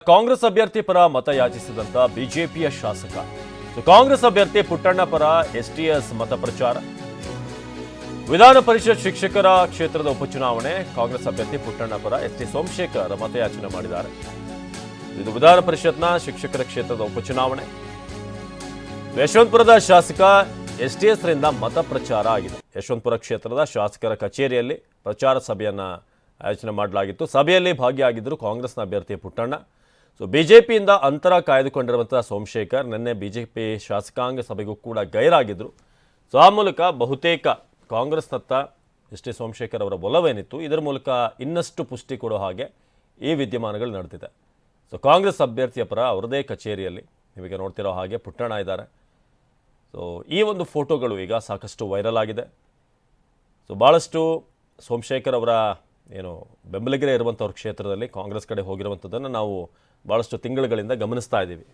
ಕಾಂಗ್ರೆಸ್ ಅಭ್ಯರ್ಥಿ ಪರ ಮತ ಯಾಚಿಸಿದಂತ ಬಿಜೆಪಿಯ ಶಾಸಕ ಕಾಂಗ್ರೆಸ್ ಅಭ್ಯರ್ಥಿ ಪುಟ್ಟಣ್ಣ ಪರ ಎಸ್ಟಿಎಸ್ ಮತ ಪ್ರಚಾರ. ವಿಧಾನ ಪರಿಷತ್ ಶಿಕ್ಷಕರ ಕ್ಷೇತ್ರದ ಉಪಚುನಾವಣೆ. ಕಾಂಗ್ರೆಸ್ ಅಭ್ಯರ್ಥಿ ಪುಟ್ಟಣ್ಣ ಪರ ಎಸ್ಟಿ ಸೋಮಶೇಖರ್ ಮತಯಾಚನೆ ಮಾಡಿದ್ದಾರೆ. ಇದು ವಿಧಾನ ಪರಿಷತ್ನ ಶಿಕ್ಷಕರ ಕ್ಷೇತ್ರದ ಉಪಚುನಾವಣೆ. ಯಶವಂತಪುರದ ಶಾಸಕ ಎಸ್ಟಿಎಸ್ ರಿಂದ ಮತ ಪ್ರಚಾರ ಆಗಿದೆ. ಯಶವಂತಪುರ ಕ್ಷೇತ್ರದ ಶಾಸಕರ ಕಚೇರಿಯಲ್ಲಿ ಪ್ರಚಾರ ಸಭೆಯನ್ನ ಆಯೋಜನೆ ಮಾಡಲಾಗಿತ್ತು. ಸಭೆಯಲ್ಲಿ ಭಾಗಿಯಾಗಿದ್ದರು ಕಾಂಗ್ರೆಸ್ನ ಅಭ್ಯರ್ಥಿ ಪುಟ್ಟಣ್ಣ. ಬಿಜೆಪಿಯಿಂದ ಅಂತರ ಕಾಯ್ದುಕೊಂಡಿರುವಂತಹ ಸೋಮಶೇಖರ್ ನಿನ್ನೆ ಬಿಜೆಪಿ ಶಾಸಕಾಂಗ ಸಭೆಗೂ ಕೂಡ ಗೈರಾಗಿದ್ದರು. ಆ ಮೂಲಕ ಬಹುತೇಕ ಕಾಂಗ್ರೆಸ್ನತ್ತ ಎಸ್ಟಿ ಸೋಮಶೇಖರ್ ಅವರ ಒಲವೇನಿತ್ತು ಇದರ ಮೂಲಕ ಇನ್ನಷ್ಟು ಪುಷ್ಟಿ ಕೊಡೋ ಹಾಗೆ ಈ ವಿದ್ಯಮಾನಗಳು ನಡೆದಿದೆ. ಕಾಂಗ್ರೆಸ್ ಅಭ್ಯರ್ಥಿಯ ಪರ ಅವರದೇ ಕಚೇರಿಯಲ್ಲಿ ನೀವೀಗ ನೋಡ್ತಿರೋ ಹಾಗೆ ಪುಟ್ಟಣ್ಣ ಇದ್ದಾರೆ. ಈ ಒಂದು ಫೋಟೋಗಳು ಈಗ ಸಾಕಷ್ಟು ವೈರಲ್ ಆಗಿದೆ. ಭಾಳಷ್ಟು ಸೋಮಶೇಖರ್ ಅವರ ಏನು ಬೆಂಬಲಿಗರೇ ಇರುವಂಥವ್ರ ಕ್ಷೇತ್ರದಲ್ಲಿ ಕಾಂಗ್ರೆಸ್ ಕಡೆ ಹೋಗಿರುವಂಥದ್ದನ್ನು ನಾವು ಭಾಳಷ್ಟು ತಿಂಗಳುಗಳಿಂದ ಗಮನಿಸ್ತಾ ಇದ್ದೀವಿ.